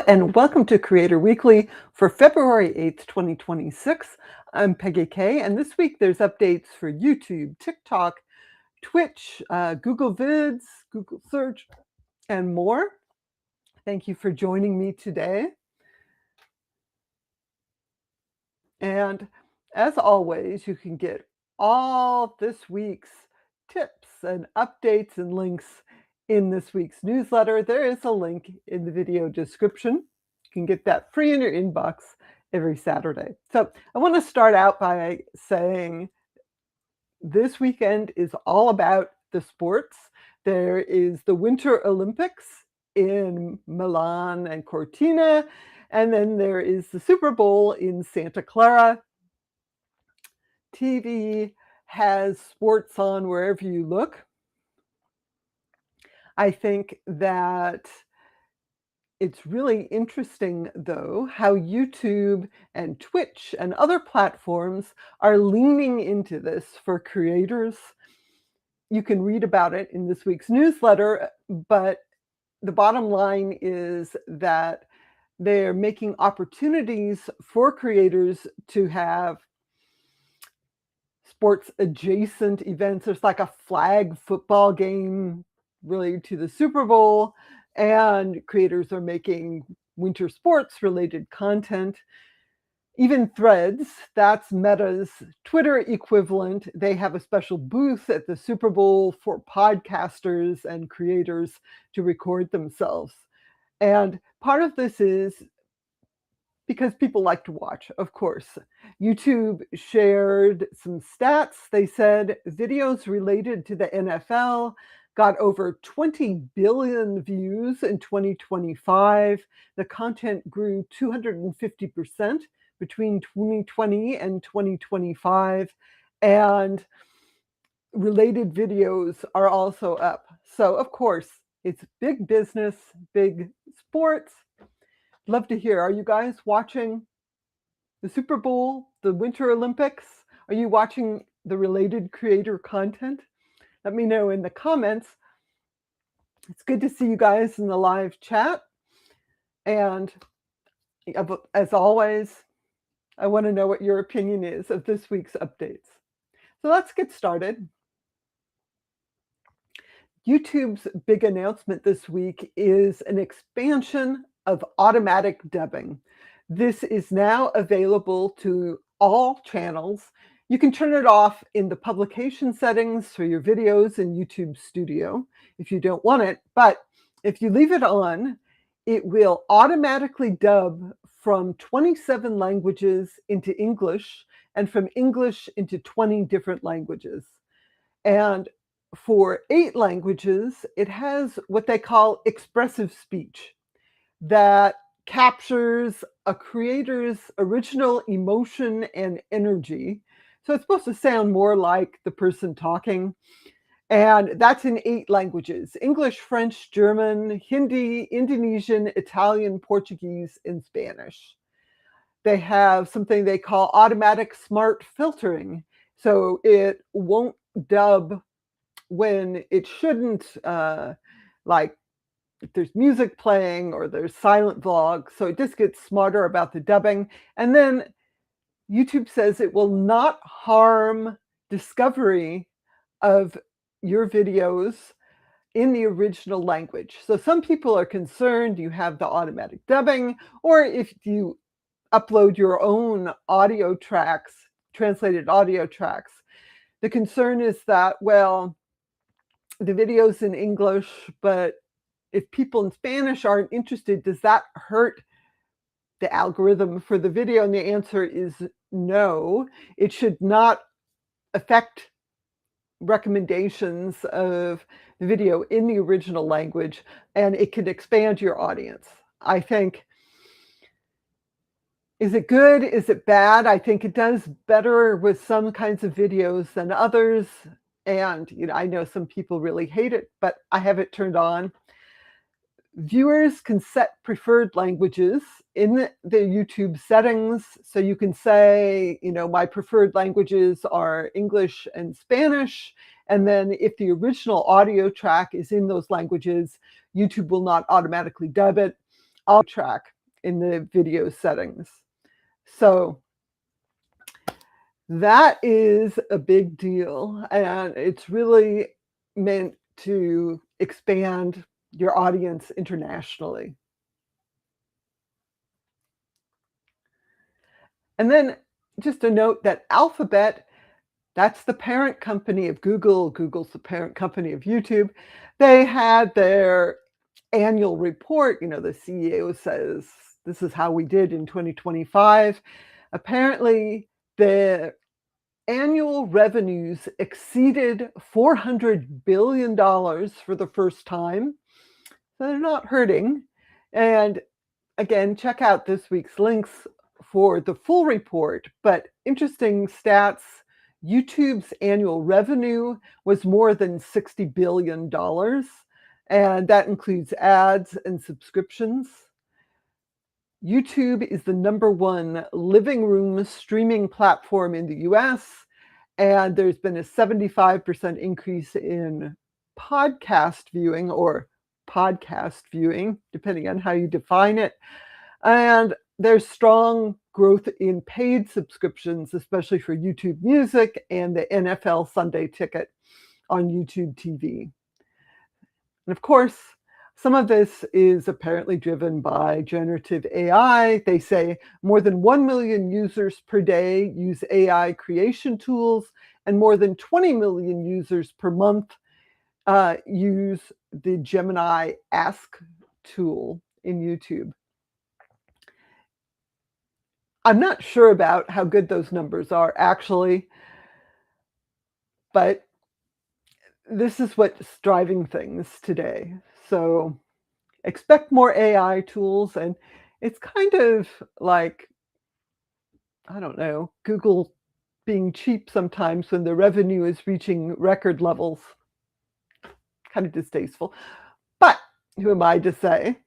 and welcome to Creator Weekly for February 8th, 2026. I'm Peggy Kay, and this week there's updates for YouTube, TikTok, Twitch, Google Vids, Google Search, and more. Thank you for joining me today. And as always, you can get all this week's tips and updates and links in this week's newsletter. There is a link in the video description. You can get that free in your inbox every Saturday. So I want to start out by saying this weekend is all about the sports. There is the Winter Olympics in Milan and Cortina, and then there is the Super Bowl in Santa Clara. TV has sports on wherever you look. I think that it's really interesting, though, how YouTube and Twitch and other platforms are leaning into this for creators. You can read about it in this week's newsletter, but the bottom line is that they're making opportunities for creators to have sports adjacent events. There's like a flag football game related to the Super Bowl, and creators are making winter sports related content. Even Threads, that's Meta's Twitter equivalent, they have a special booth at the Super Bowl for podcasters and creators to record themselves. And part of this is because people like to watch, of course. YouTube shared some stats. They said videos related to the NFL got over 20 billion views in 2025. The content grew 250% between 2020 and 2025. And related videos are also up. So, of course, it's big business, big sports. Love to hear. Are you guys watching the Super Bowl, the Winter Olympics? Are you watching the related creator content? Let me know in the comments. It's good to see you guys in the live chat. And as always, I want to know what your opinion is of this week's updates. So let's get started. YouTube's big announcement this week is an expansion of automatic dubbing. This is now available to all channels. You can turn it off in the publication settings for your videos in YouTube Studio if you don't want it, but if you leave it on, it will automatically dub from 27 languages into English and from English into 20 different languages. And for 8 languages, it has what they call expressive speech that captures a creator's original emotion and energy. So it's supposed to sound more like the person talking. And that's in 8 languages: English, French, German, Hindi, Indonesian, Italian, Portuguese, and Spanish. They have something they call automatic smart filtering. So it won't dub when it shouldn't, like if there's music playing or there's silent vlog. So it just gets smarter about the dubbing. And then YouTube says it will not harm discovery of your videos in the original language. So some people are concerned you have the automatic dubbing, or if you upload your own audio tracks, translated audio tracks, the concern is that, well, the video's in English, but if people in Spanish aren't interested, does that hurt the algorithm for the video? And the answer is no. It should not affect recommendations of the video in the original language, and it can expand your audience. I think, is it good? Is it bad? I think it does better with some kinds of videos than others. And I know some people really hate it, but I have it turned on. Viewers can set preferred languages in the YouTube settings. So you can say, my preferred languages are English and Spanish. And then if the original audio track is in those languages, YouTube will not automatically dub it. auto track in the video settings. So that is a big deal, and it's really meant to expand your audience internationally. And then just a note that Alphabet, that's the parent company of Google. Google's the parent company of YouTube. They had their annual report. The CEO says, this is how we did in 2025. Apparently, the annual revenues exceeded $400 billion for the first time. So they're not hurting. And again, check out this week's links for the full report. But interesting stats, YouTube's annual revenue was more than $60 billion. And that includes ads and subscriptions. YouTube is the #1 living room streaming platform in the US, and there's been a 75% increase in podcast viewing, or podcast viewing, depending on how you define it. And there's strong growth in paid subscriptions, especially for YouTube Music and the NFL Sunday Ticket on YouTube TV. And of course, some of this is apparently driven by generative AI. They say more than 1 million users per day use AI creation tools, and more than 20 million users per month use the Gemini Ask tool in YouTube. I'm not sure about how good those numbers are actually, but this is what's driving things today. So expect more AI tools, and it's kind of like, I don't know, Google being cheap sometimes when the revenue is reaching record levels. Kind of distasteful. But who am I to say?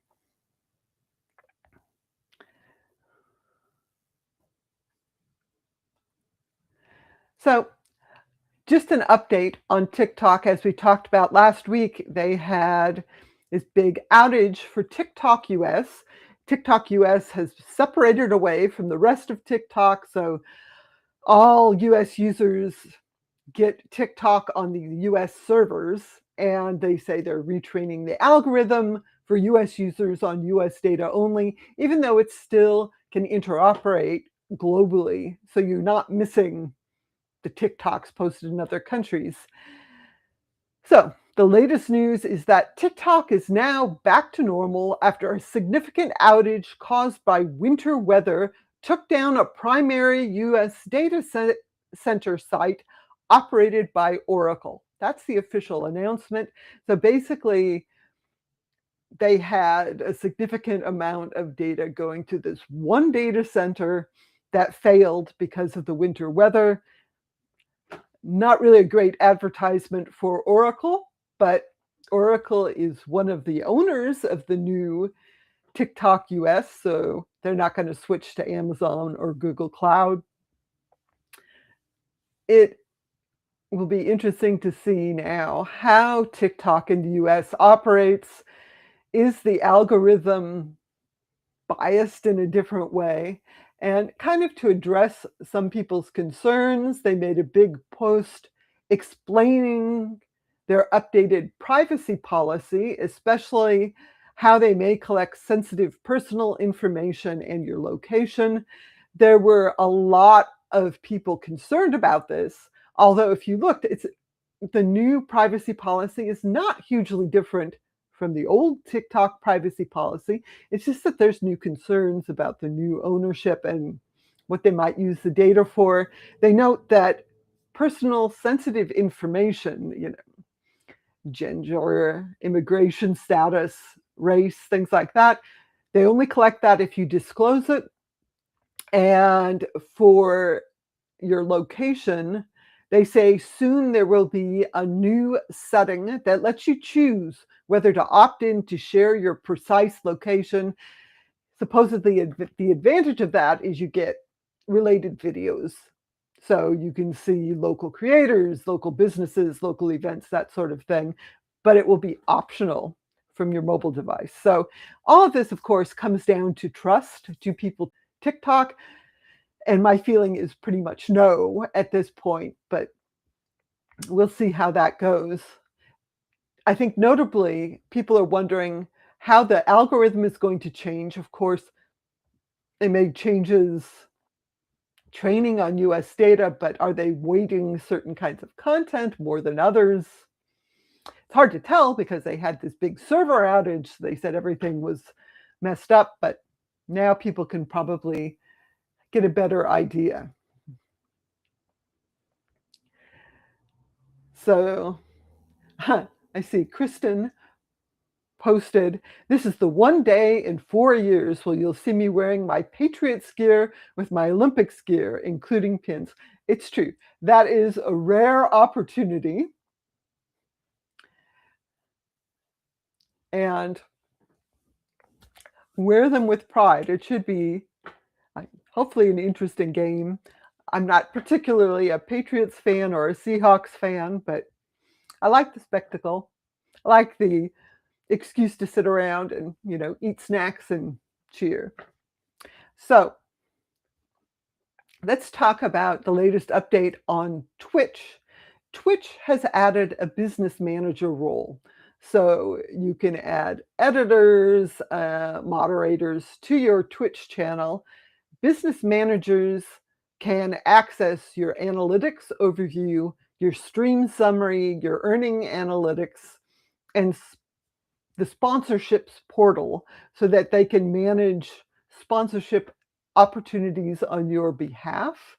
So just an update on TikTok. As we talked about last week, they had this big outage for TikTok US. TikTok US has separated away from the rest of TikTok, so all US users get TikTok on the US servers, and they say they're retraining the algorithm for US users on US data only, even though it still can interoperate globally, so you're not missing the TikToks posted in other countries. So the latest news is that TikTok is now back to normal after a significant outage caused by winter weather took down a primary US data center site operated by Oracle. That's the official announcement. So basically, they had a significant amount of data going to this one data center that failed because of the winter weather. Not really a great advertisement for Oracle, but Oracle is one of the owners of the new TikTok US, so they're not going to switch to Amazon or Google Cloud. It will be interesting to see now how TikTok in the US operates. Is the algorithm biased in a different way? And kind of to address some people's concerns, they made a big post explaining their updated privacy policy, especially how they may collect sensitive personal information and your location. There were a lot of people concerned about this, although if you looked, the new privacy policy is not hugely different from the old TikTok privacy policy. It's just that there's new concerns about the new ownership and what they might use the data for. They note that personal sensitive information, gender, immigration status, race, things like that, they only collect that if you disclose it. And for your location, they say soon there will be a new setting that lets you choose whether to opt in to share your precise location. Supposedly, the advantage of that is you get related videos. So you can see local creators, local businesses, local events, that sort of thing. But it will be optional from your mobile device. So all of this, of course, comes down to trust. Do people TikTok? And my feeling is pretty much no at this point, but we'll see how that goes. I think notably, people are wondering how the algorithm is going to change. Of course, they made changes training on US data, but are they weighting certain kinds of content more than others? It's hard to tell because they had this big server outage. They said everything was messed up, but now people can probably get a better idea. So I see Kristen posted, "This is the one day in 4 years where you'll see me wearing my Patriots gear with my Olympics gear, including pins." It's true. That is a rare opportunity. And wear them with pride. It should be hopefully an interesting game. I'm not particularly a Patriots fan or a Seahawks fan, but I like the spectacle. I like the excuse to sit around and, eat snacks and cheer. So let's talk about the latest update on Twitch. Twitch has added a business manager role. So you can add editors, moderators to your Twitch channel. Business managers can access your analytics overview, your stream summary, your earning analytics, and the sponsorships portal so that they can manage sponsorship opportunities on your behalf.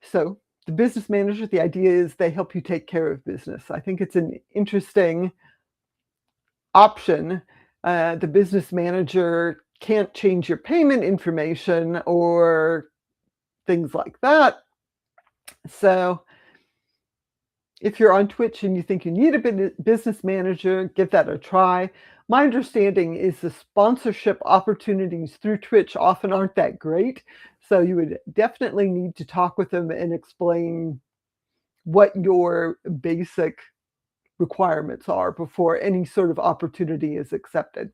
So the business manager, the idea is they help you take care of business. I think it's an interesting option. The business manager can't change your payment information or things like that. So if you're on Twitch and you think you need a business manager, give that a try. My understanding is the sponsorship opportunities through Twitch often aren't that great. So you would definitely need to talk with them and explain what your basic requirements are before any sort of opportunity is accepted.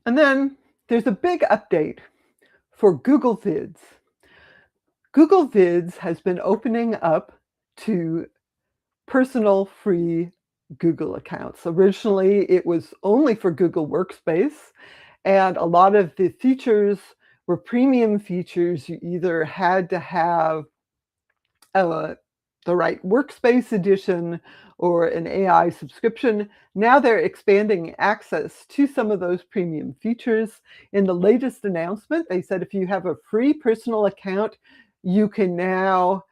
And then there's a big update for Google Vids. Google Vids has been opening up to personal free Google accounts. Originally, it was only for Google Workspace, and a lot of the features were premium features. You either had to have the right Workspace edition or an AI subscription. Now they're expanding access to some of those premium features. In the latest announcement, they said if you have a free personal account, you can now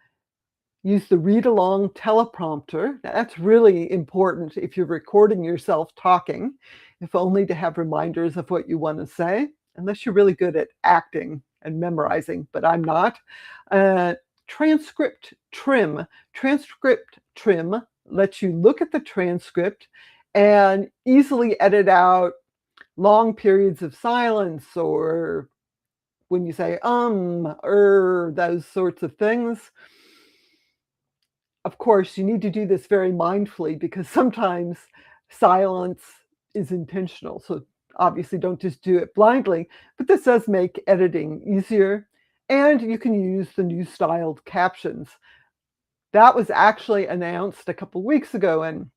use the read-along teleprompter. Now, that's really important if you're recording yourself talking, if only to have reminders of what you want to say, unless you're really good at acting and memorizing, but I'm not. Transcript trim. Transcript trim lets you look at the transcript and easily edit out long periods of silence or when you say those sorts of things. Of course, you need to do this very mindfully because sometimes silence is intentional. So obviously don't just do it blindly, but this does make editing easier. And you can use the new styled captions. That was actually announced a couple weeks ago, and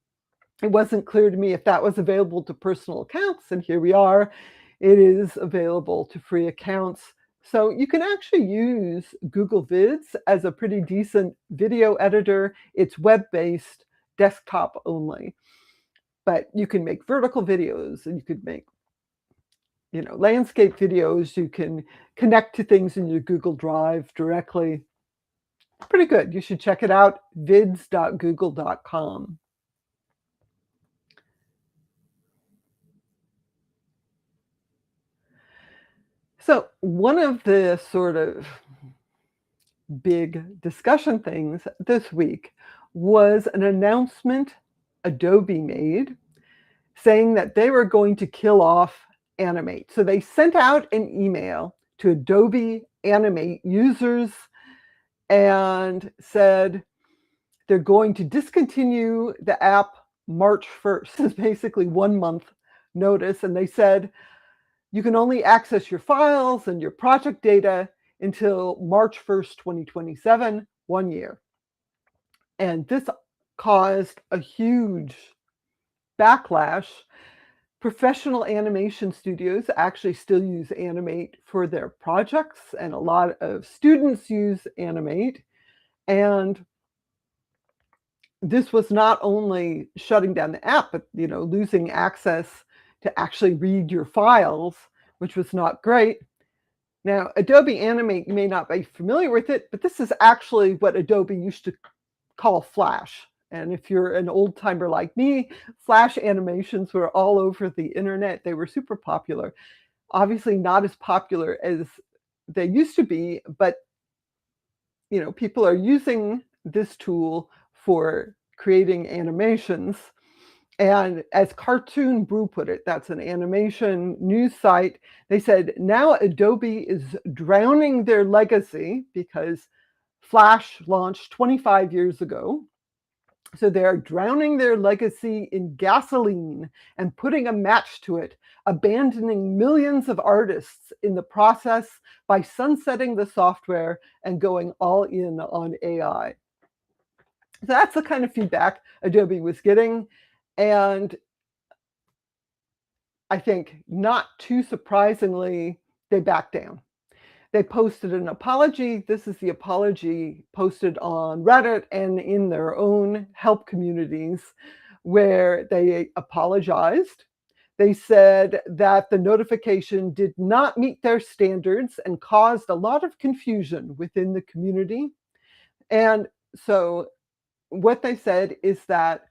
it wasn't clear to me if that was available to personal accounts, and here we are. It is available to free accounts. So you can actually use Google Vids as a pretty decent video editor. It's web-based, desktop only. But you can make vertical videos, and you could make landscape videos. You can connect to things in your Google Drive directly. Pretty good. You should check it out, vids.google.com. So one of the sort of big discussion things this week was an announcement Adobe made saying that they were going to kill off Animate. So they sent out an email to Adobe Animate users and said they're going to discontinue the app March 1st. It's basically 1 month notice. And they said you can only access your files and your project data until March 1st, 2027, 1 year. And this caused a huge backlash. Professional animation studios actually still use Animate for their projects, and a lot of students use Animate. And this was not only shutting down the app, but losing access to actually read your files, which was not great. Now, Adobe Animate, you may not be familiar with it, but this is actually what Adobe used to call Flash. And if you're an old timer like me, Flash animations were all over the internet. They were super popular. Obviously not as popular as they used to be, but people are using this tool for creating animations. And as Cartoon Brew put it, that's an animation news site, they said now Adobe is drowning their legacy because Flash launched 25 years ago. So they're drowning their legacy in gasoline and putting a match to it, abandoning millions of artists in the process by sunsetting the software and going all in on AI. So that's the kind of feedback Adobe was getting. And I think not too surprisingly, they backed down. They posted an apology. This is the apology posted on Reddit and in their own help communities, where they apologized. They said that the notification did not meet their standards and caused a lot of confusion within the community. And so what they said is that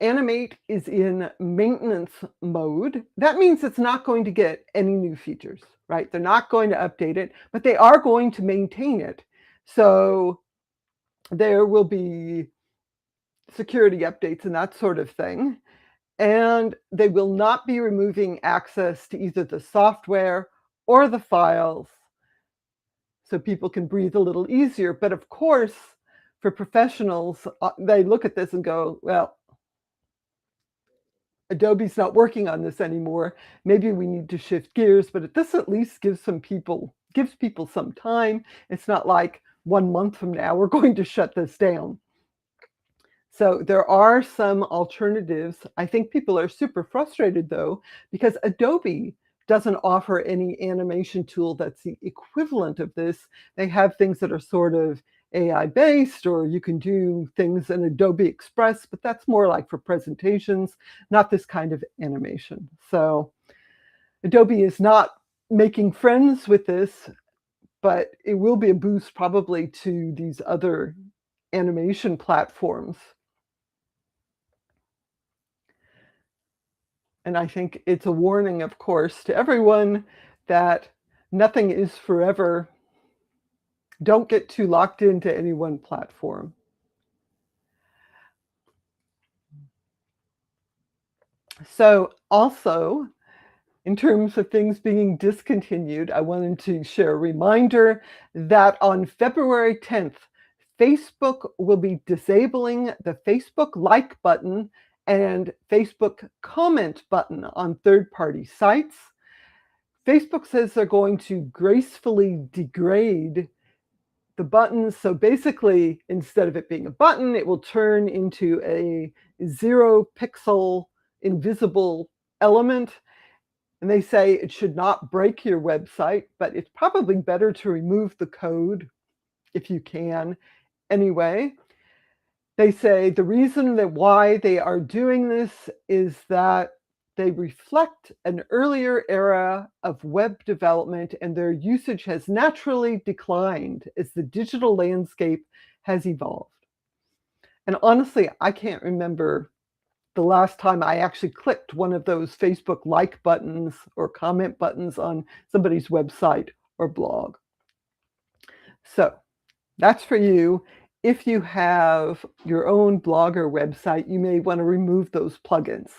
Animate is in maintenance mode. That means it's not going to get any new features, right? They're not going to update it, but they are going to maintain it. So there will be security updates and that sort of thing. And they will not be removing access to either the software or the files, so people can breathe a little easier. But of course, for professionals, they look at this and go, well, Adobe's not working on this anymore. Maybe we need to shift gears, but this at least gives people some time. It's not like 1 month from now we're going to shut this down. So there are some alternatives. I think people are super frustrated though, because Adobe doesn't offer any animation tool that's the equivalent of this. They have things that are sort of AI based, or you can do things in Adobe Express, but that's more like for presentations, not this kind of animation. So Adobe is not making friends with this, but it will be a boost probably to these other animation platforms. And I think it's a warning, of course, to everyone that nothing is forever. Don't get too locked into any one platform. So also, in terms of things being discontinued, I wanted to share a reminder that on February 10th, Facebook will be disabling the Facebook like button and Facebook comment button on third-party sites. Facebook says they're going to gracefully degrade the buttons. So basically, instead of it being a button, it will turn into a 0-pixel invisible element. And they say it should not break your website, but it's probably better to remove the code if you can anyway. They say the reason that why they are doing this is that they reflect an earlier era of web development, and their usage has naturally declined as the digital landscape has evolved. And honestly, I can't remember the last time I actually clicked one of those Facebook like buttons or comment buttons on somebody's website or blog. So that's for you. If you have your own blog or website, you may want to remove those plugins.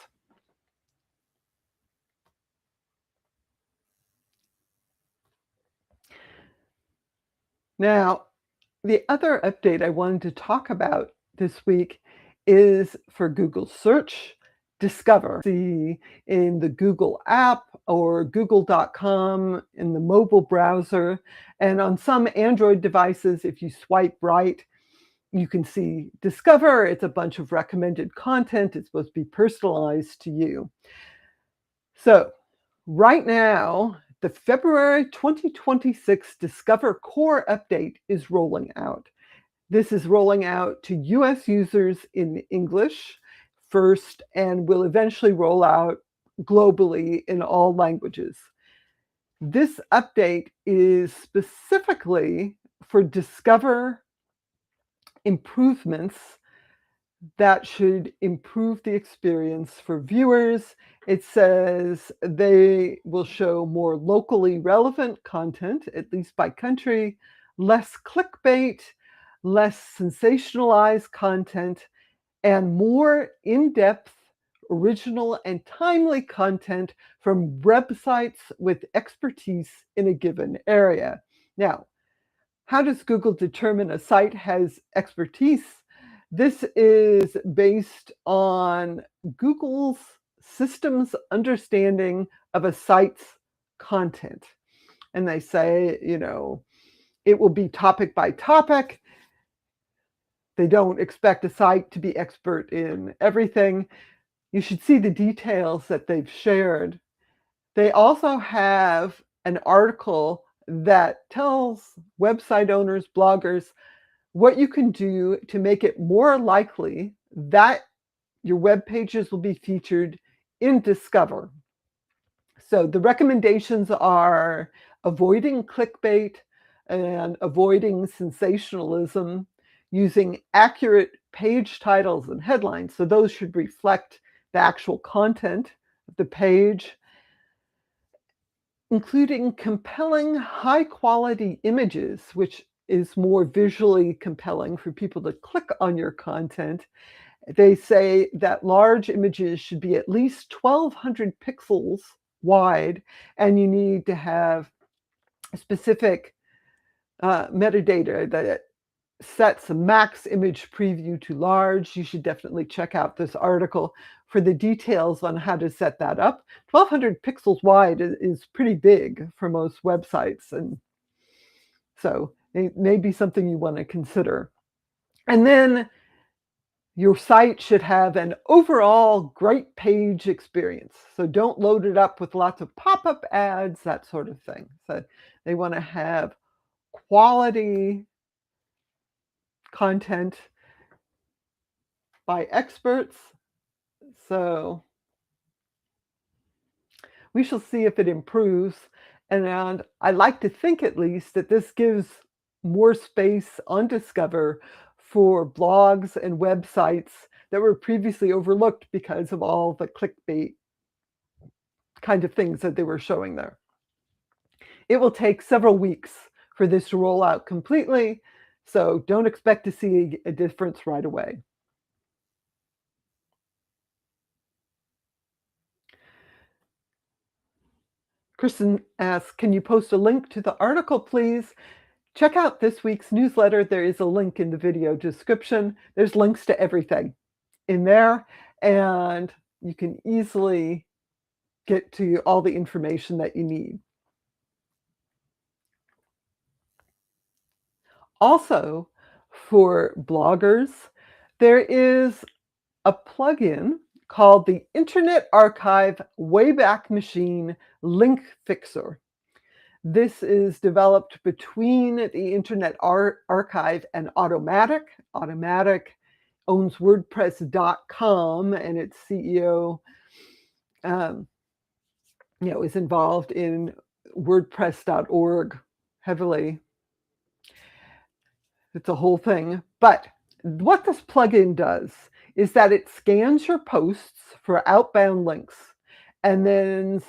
Now, the other update I wanted to talk about this week is for Google Search. Discover. See in the Google app or google.com in the mobile browser. And on some Android devices, if you swipe right, you can see Discover. It's a bunch of recommended content. It's supposed to be personalized to you. So right now, the February 2026 Discover Core update is rolling out. This is rolling out to US users in English first and will eventually roll out globally in all languages. This update is specifically for Discover improvements that should improve the experience for viewers. It says they will show more locally relevant content, at least by country, less clickbait, less sensationalized content, and more in-depth, original, and timely content from websites with expertise in a given area. Now, how does Google determine a site has expertise? This is based on Google's systems understanding of a site's content. And they say, it will be topic by topic. They don't expect a site to be expert in everything. You should see the details that they've shared. They also have an article that tells website owners, bloggers, what you can do to make it more likely that your web pages will be featured in Discover. So the recommendations are avoiding clickbait and avoiding sensationalism, using accurate page titles and headlines. So those should reflect the actual content of the page, including compelling high-quality images, which is more visually compelling for people to click on your content. They say that large images should be at least 1,200 pixels wide, and you need to have specific metadata that sets a max image preview to large. You should definitely check out this article for the details on how to set that up. 1,200 pixels wide is pretty big for most websites, and so it may be something you want to consider. And then your site should have an overall great page experience. So don't load it up with lots of pop-up ads, that sort of thing. So they want to have quality content by experts. So we shall see if it improves. And I like to think at least that this gives more space on Discover for blogs and websites that were previously overlooked because of all the clickbait kind of things that they were showing there. It will take several weeks for this to roll out completely, so don't expect to see a difference right away. Kristen asks, can you post a link to the article, please? Check out this week's newsletter. There is a link in the video description. There's links to everything in there, and you can easily get to all the information that you need. Also, for bloggers, there is a plugin called the Internet Archive Wayback Machine Link Fixer. This is developed between the Internet Archive and Automatic. Automatic owns WordPress.com, and its CEO is involved in WordPress.org heavily. It's a whole thing. But what this plugin does is that it scans your posts for outbound links and then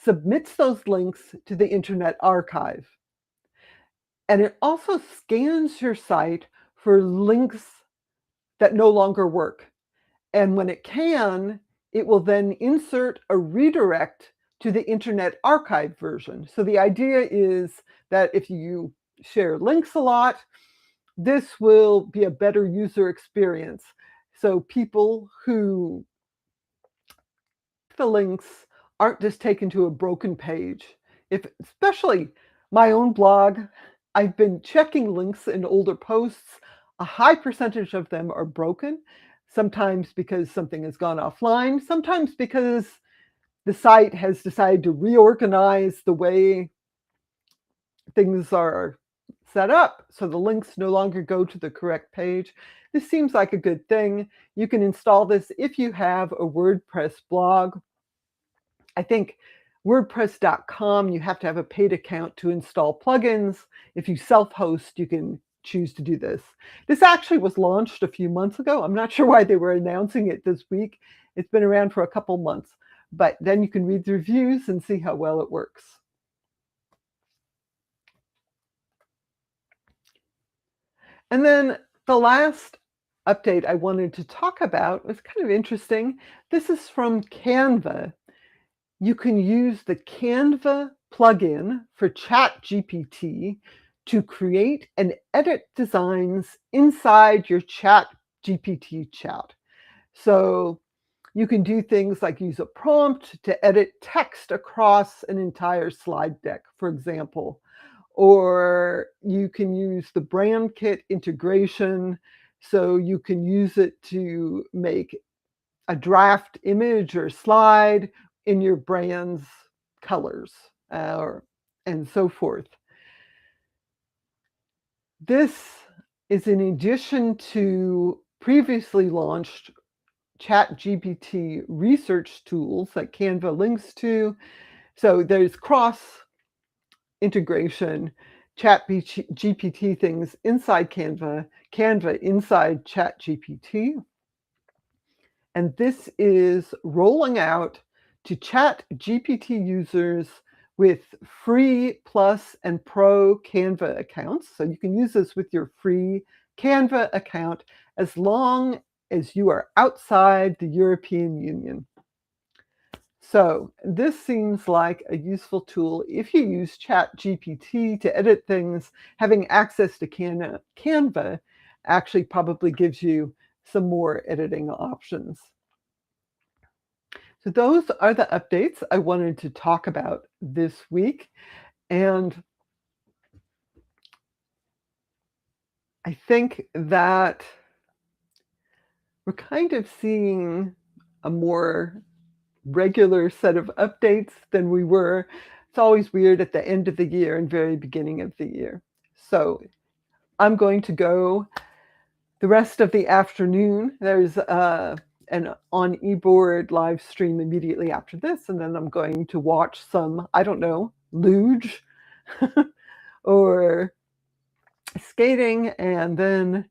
submits those links to the Internet Archive. And it also scans your site for links that no longer work. And when it can, it will then insert a redirect to the Internet Archive version. So the idea is that if you share links a lot, this will be a better user experience. So people who the links aren't just taken to a broken page. If especially my own blog, I've been checking links in older posts. A high percentage of them are broken, sometimes because something has gone offline, sometimes because the site has decided to reorganize the way things are set up, so the links no longer go to the correct page. This seems like a good thing. You can install this if you have a WordPress blog. I think WordPress.com, you have to have a paid account to install plugins. If you self-host, you can choose to do this. This actually was launched a few months ago. I'm not sure why they were announcing it this week. It's been around for a couple months, but then you can read the reviews and see how well it works. And then the last update I wanted to talk about was kind of interesting. This is from Canva. You can use the Canva plugin for ChatGPT to create and edit designs inside your ChatGPT chat. So you can do things like use a prompt to edit text across an entire slide deck, for example. Or you can use the brand kit integration, so you can use it to make a draft image or slide in your brand's colors, and so forth. This is in addition to previously launched ChatGPT research tools that Canva links to. So there's cross integration, ChatGPT things inside Canva, Canva inside ChatGPT. And this is rolling out to ChatGPT users with free Plus and Pro Canva accounts. So you can use this with your free Canva account as long as you are outside the European Union. So this seems like a useful tool. If you use ChatGPT to edit things, having access to Canva actually probably gives you some more editing options. So those are the updates I wanted to talk about this week. And I think that we're kind of seeing a more regular set of updates than we were. It's always weird at the end of the year and very beginning of the year. So I'm going to go the rest of the afternoon. There's an on eBoard live stream immediately after this, and then I'm going to watch some, I don't know, luge or skating, and then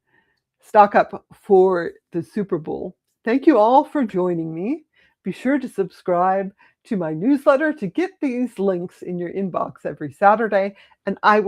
stock up for the Super Bowl. Thank you all for joining me. Be sure to subscribe to my newsletter to get these links in your inbox every Saturday, and I will